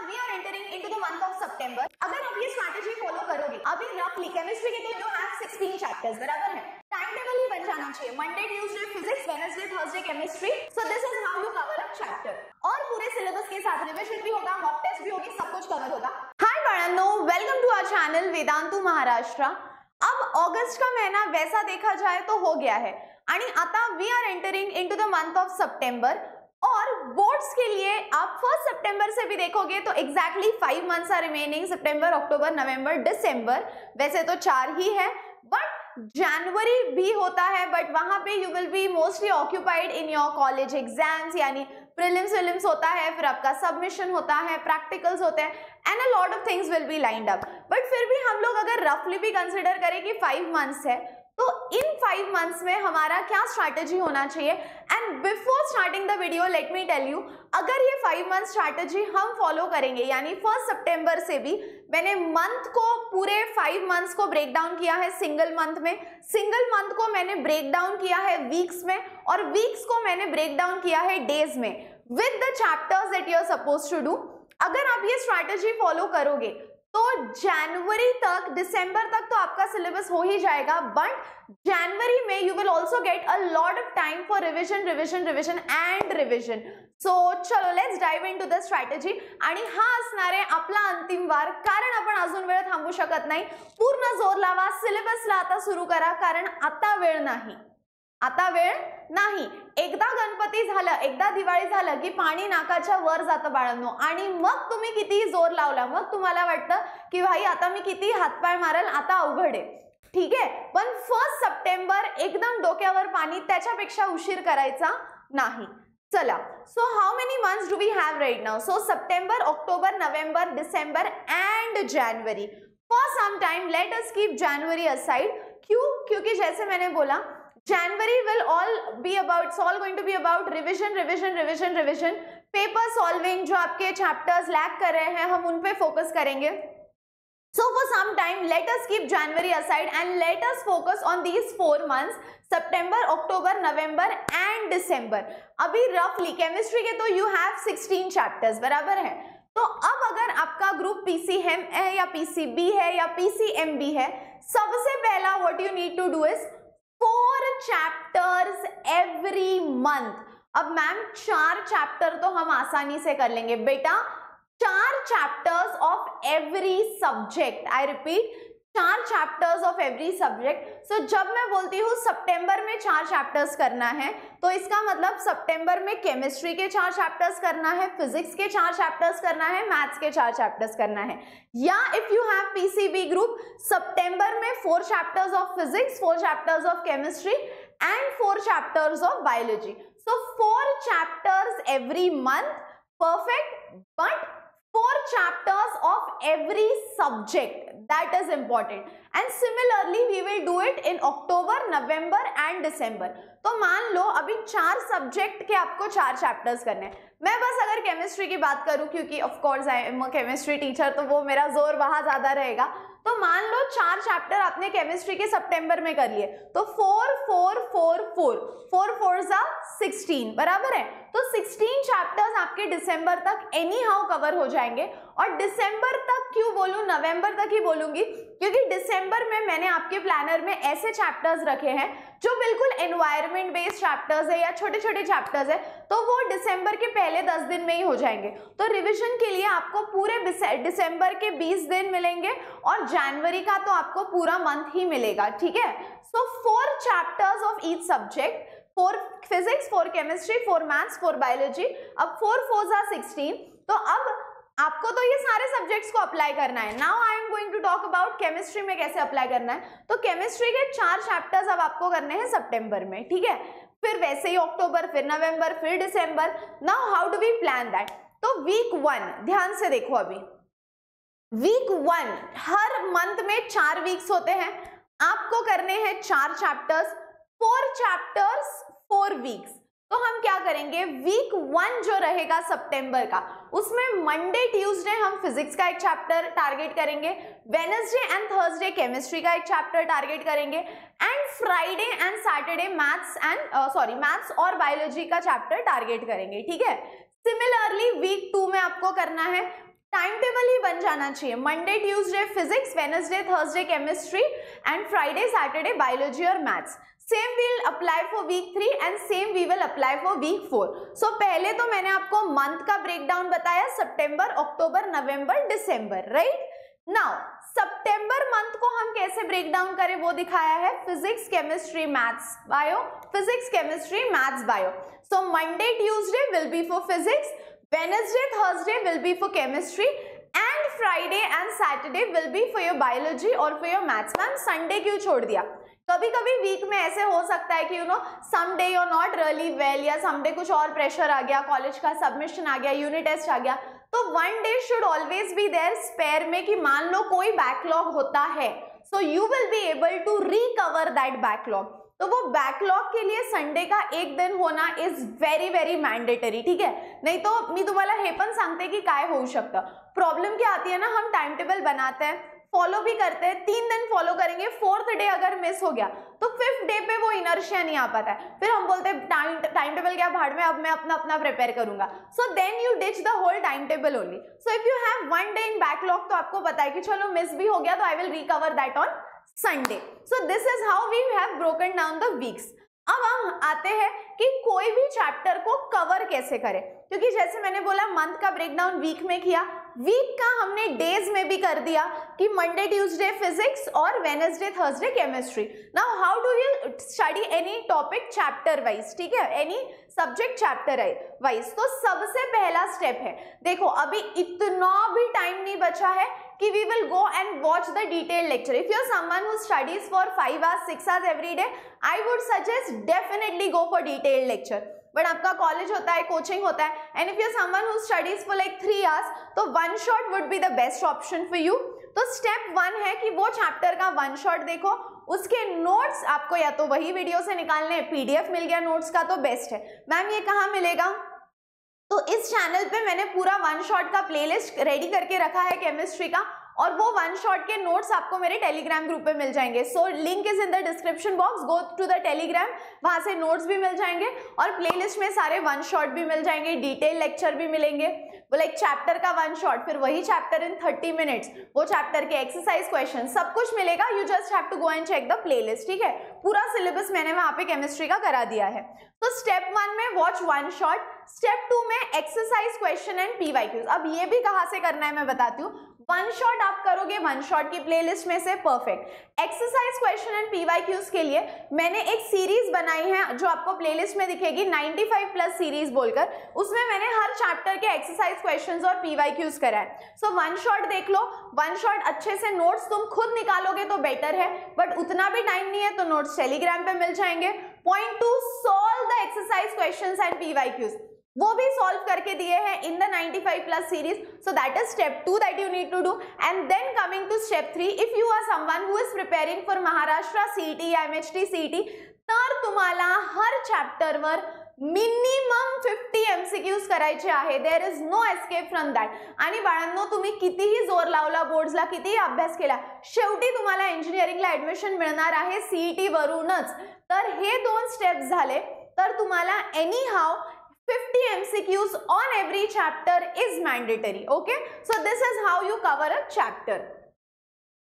we are entering into the month of September. अगर आप ये स्ट्रैटेजी फॉलो करोगे, अभी रफली केमिस्ट्री के तो you have 16 चैप्टर्स, बराबर है? टाइम टेबल ही बन जाना चाहिए, Monday Tuesday physics, Wednesday Thursday chemistry. So this is how you cover a chapter. और पूरे सिलेबस के साथ रिविजन भी होगा, मॉक टेस्ट भी होगी, सब कुछ कवर होगा. हाय बाळांनो, welcome to our channel Vedantu Maharashtra. अब ऑगस्ट का महीना वैसा देखा जाए तो हो गया है आणि आता we are entering into the month of September. और बोर्ड्स के लिए आप 1 सितंबर से भी देखोगे तो एग्जैक्टली 5 मंथ्स आर रिमेनिंग, सितंबर, अक्टूबर, नवंबर, दिसंबर. वैसे तो 4 ही है, बट जनवरी भी होता है, बट वहां पे you will be mostly occupied in your college exams, यानी प्रीलिम्स विलिम्स होता है, फिर आपका सबमिशन होता है, प्रैक्टिकल्स होते हैं, and a lot of things will be lined up. But फिर भी हम लोग अगर रफली भी कंसिडर करें कि 5 मंथ्स है, तो इन 5 मंथ्स में हमारा क्या स्ट्रैटेजी होना चाहिए. And before starting the video let me tell you, अगर ये 5 मंथ स्ट्रैटेजी हम फॉलो करेंगे, यानी 1 सितंबर से भी मैंने मंथ को पूरे 5 मंथ्स को ब्रेक डाउन किया है सिंगल मंथ में, सिंगल मंथ को मैंने ब्रेक डाउन किया है वीक्स में, और वीक्स को मैंने ब्रेक डाउन किया है डेज में, with the chapters that you are supposed to do. अगर आप ये स्ट्रैटेजी फॉलो करोगे तो जनवरी तक, दिसंबर तक तो आपका सिलेबस हो ही जाएगा, बट जनवरी में you will also get a lot of time for revision and revision. So चलो let's dive into the strategy. आणि हा असणार आहे आपला अंतिम वार, कारण आपण अजून वेळ थांबू शकत नाही. पूर्ण जोर लावा, सिलेबसला आता सुरू करा, कारण आता वेळ नाही, आता वेळ नाही. एकदा गणपती झालं, एकदा दिवाळी झालं की पाणी नाकाच्या वर जातं बाळांनो, आणि मग तुम्ही किती जोर लावला, मग तुम्हाला वाटतं की भाई आता मी किती हातपाय मारल, आता अवघड आहे, ठीक आहे. पण 1 सप्टेंबर एकदम डोक्यावर पाणी, त्याच्यापेक्षा उशीर करायचा नाही. चला, so how many months do we have right now? So September, October, November, December and January. For some time let us keep January aside. क्यों? क्योंकि जैसे मैंने बोला, January will all be about, it's all going to be about revision, paper solving. जो आपके chapters lag कर रहे हैं, हम उन पे फोकस करेंगे. So for some time let us keep January aside and let us focus on these 4 months, September, October, November and December. अभी roughly केमिस्ट्री के तो you have 16 chapters, बराबर है? तो अब अगर आपका ग्रुप PCM है या PCB है या PCMB है, सबसे पहला what you need to do is 4 chapters every month. अब मैम 4 चैप्टर तो हम आसानी से कर लेंगे बेटा, 4 chapters of every subject. I repeat, 4 chapters of every subject. So जब मैं बोलती हूँ सितंबर में 4 चैप्टर्स करना है, तो इसका मतलब सितंबर में केमिस्ट्री के 4 चैप्टर्स करना है, फिजिक्स के 4 चैप्टर्स करना है, मैथ्स के 4 चैप्टर्स करना है. या if you have PCB group, सितंबर में 4 chapters of physics, 4 chapters of chemistry and 4 chapters of biology. So 4 chapters every month, perfect, but 4 chapters of every subject, that is important. And similarly we will do it in October, November and December. तो मान लो अभी 4 subject के आपको 4 chapters करने हैं. मैं बस अगर केमिस्ट्री की बात करूं, क्योंकि of course I am a chemistry teacher, तो वो मेरा जोर वहां ज्यादा रहेगा. तो मान लो 4 चैप्टर आपने केमिस्ट्री के सितंबर में कर लिए, तो 4 4 4 4 4 4 जा 16, बराबर है? तो 16 चैप्टर्स आपके दिसंबर तक एनी हाउ कवर हो जाएंगे. और दिसंबर तक क्यों बोलूं, नवंबर तक ही बोलूंगी, क्योंकि दिसंबर में मैंने आपके प्लानर में ऐसे चैप्टर्स रखे हैं जो बिल्कुल एनवायरनमेंट बेस्ड चैप्टर्स है या छोटे छोटे चैप्टर्स है, तो वो दिसंबर के पहले 10 दिन में ही हो जाएंगे. तो रिवीजन के लिए आपको पूरे दिसंबर के 20 दिन मिलेंगे, और जनवरी का तो आपको पूरा मंथ ही मिलेगा, ठीक है. सो 4 chapters of each subject, 4 physics, 4 chemistry, 4 maths, 4 biology. अब 4 4 जा 16. तो अब आपको तो ये सारे सब्जेक्ट्स को अप्लाई करना है. Now I am going to talk about chemistry में कैसे अप्लाई करना है. तो केमिस्ट्री के 4 चैप्टर्स अब आपको करने हैं सितंबर में, ठीक है. फिर वैसे ही अक्टूबर, फिर नवंबर, फिर दिसंबर. Now how do we plan that? तो वीक 1 ध्यान से देखो. अभी वीक 1, हर मंथ में 4 वीक्स होते हैं, आपको करने हैं 4 चैप्टर्स, 4 चैप्टर्स 4 वीक्स. तो हम क्या करेंगे, वीक 1 जो रहेगा सितंबर का, उसमें मंडे ट्यूसडे हम फिजिक्स का एक चैप्टर टारगेट करेंगे, वेडनेसडे एंड थर्सडे केमिस्ट्री का एक चैप्टर टारगेट करेंगे, and Friday and Saturday maths और बायोलॉजी का चैप्टर टारगेट करेंगे, ठीक है. सिमिलरली वीक 2 में आपको करना है टाइम टेबल ही बन जाना चाहिए, Monday Tuesday physics, Wednesday Thursday chemistry and Friday Saturday biology और maths. Same will apply for week 3 and same we will apply for week 4। So पहले तो मैंने आपको मंथ का ब्रेकडाउन बताया, सितंबर, अक्टूबर, नवंबर, दिसंबर, राइट। नाउ सितंबर मंथ को हम कैसे ब्रेक डाउन करें वो दिखाया है, physics chemistry maths bio, physics chemistry maths bio. So Monday Tuesday will be for physics, Wednesday Thursday will be for chemistry and Friday and Saturday will be for your biology और for your maths. Ma'am Sunday क्यों छोड़ दिया? कभी कभी week में ऐसे हो सकता है कि you know some day you are not really well, या सम डे कुछ और प्रेशर आ गया, कॉलेज का सबमिशन आ गया, यूनिट टेस्ट आ गया, तो one day should always be there spare में कि मान लो कोई बैकलॉग होता है, so you will be able to recover that backlog. तो वो बैकलॉग के लिए संडे का एक दिन होना इज वेरी वेरी मैंडेटरी, ठीक है। नहीं तो मी तुम्हाला हे पण सांगते की काय होऊ शकतं। प्रॉब्लम क्या आती है ना, हम टाइम टेबल बनाते हैं, फॉलो भी करते हैं, 3 दिन फॉलो करेंगे, 4th डे अगर मिस हो गया तो 5th डे पे वो इनर्शिया नहीं आ पाता है, फिर हम बोलते हैं टाइम टेबल क्या भाड़ में, अब मैं अपना प्रिपेयर करूंगा। So then you ditch the whole time table only. So if you have 1 day in backlog तो आपको पता है कि चलो मिस भी हो गया तो I will recover that on Sunday. So this is how we have broken down the weeks. अब हम आते हैं कि कोई भी चैप्टर को कवर कैसे करें, क्योंकि जैसे मैंने बोला मंथ का ब्रेकडाउन वीक में किया, वीक का हमने डेज में भी कर दिया कि मंडे ट्यूसडे फिजिक्स और Wednesday Thursday chemistry. Now how do you study any topic chapter wise, ठीक है, एनी सब्जेक्ट चैप्टर वाइज। तो सबसे पहला स्टेप है, देखो अभी इतना भी टाइम नहीं बचा है कि we will go and watch the detailed lecture. If you're someone who studies for 5 hours, 6 hours every day, I would suggest definitely go for detailed lecture. But आपका कॉलेज होता है, कोचिंग होता है, and if you're someone who studies for like 3 hours, तो one shot would be the best option for you. तो step 1 है कि वो चैप्टर का वन शॉट देखो, उसके नोट्स आपको या तो वही वीडियो से निकालने, पीडीएफ मिल गया नोट्स का तो बेस्ट है। मैम ये कहाँ मिलेगा? तो इस चैनल पे मैंने पूरा वन शॉट का प्लेलिस्ट रेडी करके रखा है केमिस्ट्री का, और वो वन शॉट के नोट्स आपको मेरे टेलीग्राम ग्रुप पे मिल जाएंगे। So link is in the description box, go to the Telegram, वहां से नोट्स भी मिल जाएंगे और प्लेलिस्ट में सारे वन शॉट भी मिल जाएंगे, डिटेल लेक्चर भी मिलेंगे, वो लाइक चैप्टर का वन शॉट, फिर वही चैप्टर इन 30 मिनट्स, वो चैप्टर के एक्सरसाइज क्वेश्चन सब कुछ मिलेगा। You just have to go and check the playlist, ठीक है। पूरा सिलेबस मैंने वहां पे केमिस्ट्री का करा दिया है। तो स्टेप 1 में वॉच वन शॉट, स्टेप 2 में एक्सरसाइज क्वेश्चन एंड पीवाईक्यूज। अब ये भी कहाँ से करना है मैं बताती हूँ, वन शॉट आप करोगे वन शॉट की प्लेलिस्ट में से, perfect. Exercise question and PYQs के लिए मैंने एक सीरीज बनाई है जो आपको प्लेलिस्ट में दिखेगी, 95+ सीरीज बोलकर, उसमें मैंने हर चैप्टर के एक्सरसाइज क्वेश्चंस और पीवाईक्यूज करा है। सो वन शॉट देख लो, वन शॉट अच्छे से नोट्स तुम खुद निकालोगे तो बेटर है, बट उतना भी टाइम नहीं है तो नोट्स टेलीग्राम पे मिल जाएंगे। Point 2, solve the exercise questions and PYQs, वो भी सॉल्व करके दिए हैं in the 95+ series. So that is step 2 that you need to do. And then coming to step 3, if you are someone who is preparing for Maharashtra CET या MHT CET, तर तुम्हाला हर चॅप्टरवर मिनिमम 50 MCQs करायचे आहे, there is no escape from that. आणि बाळांनो तुम्ही कितीही जोर लावला, बोर्ड्सला कितीही अभ्यास केला, शेवटी तुम्हाला इंजिनिअरिंगला ऍडमिशन मिळणार आहे सीईटी वरूनच। तर हे 2 स्टेप्स झाले, तर तुम्हाला any how 50 MCQs on every chapter is mandatory. Okay, so this is how you cover a chapter.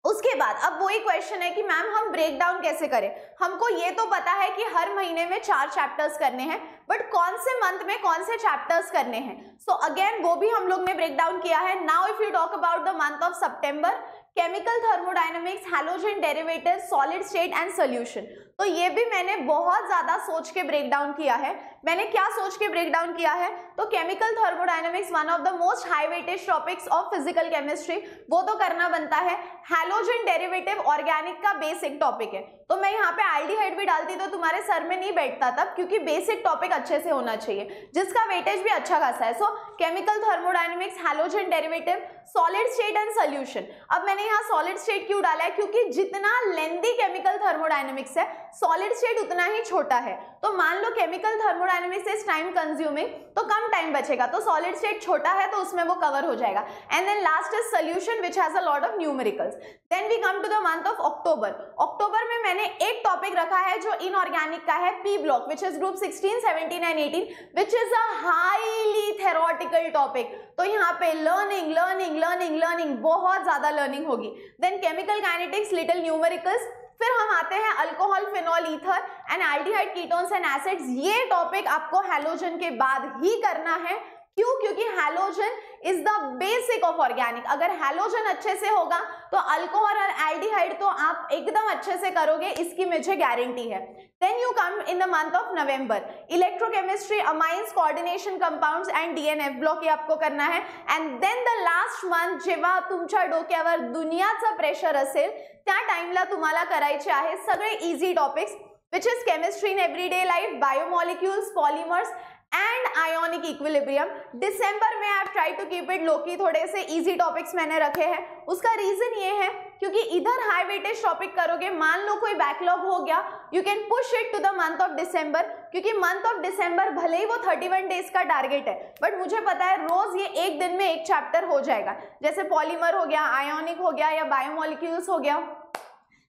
उसके बाद अब वही क्वेश्चन है कि मैम हम ब्रेक डाउन कैसे करें। हमको ये तो पता है कि हर महीने में 4 चैप्टर्स करने हैं, बट कौन से मंथ में कौन से चैप्टर्स करने हैं, सो अगेन वो भी हम लोग ने ब्रेक डाउन किया है। Now if you talk about the month of September, chemical thermodynamics, halogen derivative, solid state and solution, तो ये भी मैंने बहुत ज्यादा सोच के ब्रेक डाउन किया है। मैंने क्या सोच के ब्रेक डाउन किया है, तो chemical thermodynamics one of the most high weightage topics of physical chemistry, वो तो करना बनता है। हैलोजन डेरिवेटिव ऑर्गेनिक का बेसिक टॉपिक है, तो मैं यहाँ पे एल्डिहाइड भी डालती तो तुम्हारे सर में नहीं बैठता तब, क्योंकि बेसिक टॉपिक अच्छे से होना चाहिए जिसका वेटेज भी अच्छा खासा है। सो chemical thermodynamics, halogen derivative, solid state and solution. अब मैंने यहाँ सॉलिड स्टेट क्यों डाला है, क्योंकि जितना लेंथी केमिकल थर्मोडायनेमिक्स है, सॉलिड स्टेट उतना ही छोटा है। तो मान लो chemical thermodynamics is time consuming, तो कम टाइम बचेगा, तो सॉलिड स्टेट छोटा है तो उसमें वो कवर हो जाएगा। And then last is solution which has a lot of numericals. Then we come to the month of October. अक्टूबर में मैंने एक टॉपिक रखा है जो इनऑर्गेनिक का है, P block, which is group 16, 17 and 18, which is a highly theoretical topic. तो यहाँ पे लर्निंग लर्निंग लर्निंग लर्निंग, बहुत ज्यादा लर्निंग होगी। Then chemical kinetics, little numericals. फिर हम आते हैं alcohol, phenol, ether and aldehyde, ketones and acids. ये टॉपिक आपको हैलोजन के बाद ही करना है। क्यों? क्योंकि halogen is the basic of organic. अगर हैलोजन अच्छे से होगा तो अल्कोहल और एल्डिहाइड तो आप एकदम अच्छे से करोगे, इसकी मुझे गारंटी है। Then you come in the month of November, electrochemistry, amines, coordination, compounds and DNF block, ये आपको करना है। And then the last month, जेव्हा तुमच्या डोक्यावर दुनियाचं प्रेशर असेल त्या टाइमला तुम्हाला करायचे आहे सगळे easy topics, which is chemistry in everyday life, biomolecules, polymers and ionic equilibrium. दिसंबर में आप try to keep it low की, थोड़े से इजी टॉपिक्स मैंने रखे हैं। उसका रीजन ये है क्योंकि इधर हाई वेटेज टॉपिक करोगे, मान लो कोई बैकलॉग हो गया, you can push it to the month of December, क्योंकि मंथ ऑफ दिसंबर भले ही वो 31 डेज का टारगेट है, बट मुझे पता है रोज ये एक दिन में एक चैप्टर हो जाएगा। जैसे पॉलीमर हो गया, आयोनिक हो गया या बायोमॉलिक्यूल्स हो गया।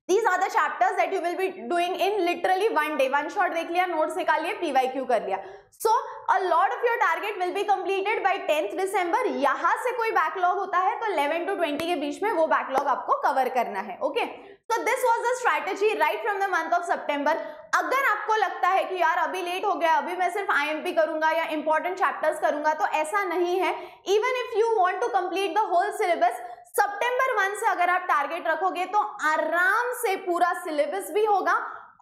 These are the chapters that you will be doing in literally one day. One shot देख लिया, notes निकाल लिए, PYQ कर लिया. So a lot of your target will be completed by 10th December. यहाँ से कोई backlog होता है तो 11 to 20 के बीच में वो backlog आपको cover करना है. Okay? So this was the strategy right from the month of September. अगर आपको लगता है कि यार अभी लेट हो गया, अभी मैं सिर्फ IMP करूंगा या important chapters करूंगा, तो ऐसा नहीं है. Even if you want to complete the whole syllabus, सितंबर 1 से अगर आप टारगेट रखोगे तो आराम से पूरा सिलेबस भी होगा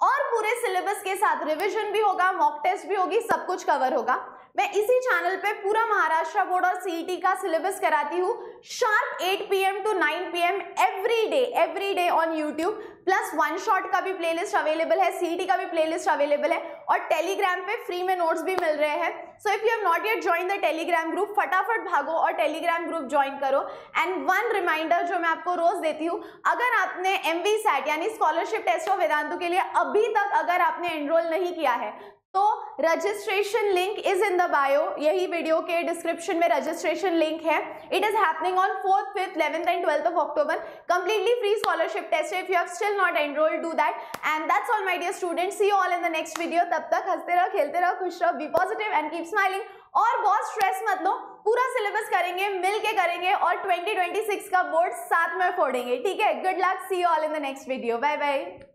और पूरे सिलेबस के साथ रिवीजन भी होगा, मॉक टेस्ट भी होगी, सब कुछ कवर होगा. मैं इसी चैनल पे पूरा महाराष्ट्र बोर्ड और सीईटी का सिलेबस कराती हूँ sharp 8 PM to 9 PM every day on YouTube. Plus one shot का भी प्लेलिस्ट अवेलेबल है, सीईटी का भी प्लेलिस्ट अवेलेबल है और टेलीग्राम पे फ्री में नोट्स भी मिल रहे हैं. सो if you have not yet join the Telegram group, फटाफट भागो और टेलीग्राम ग्रुप ज्वाइन करो. एंड वन रिमाइंडर जो मैं आपको रोज देती हूँ, अगर आपने MVSAT यानी स्कॉलरशिप टेस्ट ऑफ वेदांतु के लिए अभी तक अगर आपने एनरोल नहीं किया है तो registration link is in the bio. यही वीडियो के डिस्क्रिप्शन में रजिस्ट्रेशन लिंक है. It is happening on 4th, 5th, 11th and 12th of October. Completely free scholarship test. If you have still not enrolled, do that. And that's all my dear students. See you all in the next video. तब तक हंसते रहो, खेलते रहो, खुश रहो, be positive and keep smiling. और बहुत स्ट्रेस मत लो, पूरा सिलेबस करेंगे, मिल के करेंगे और 2026 का बोर्ड साथ में फोड़ेंगे. ठीक है? Good luck. See you all in the next video. Bye bye.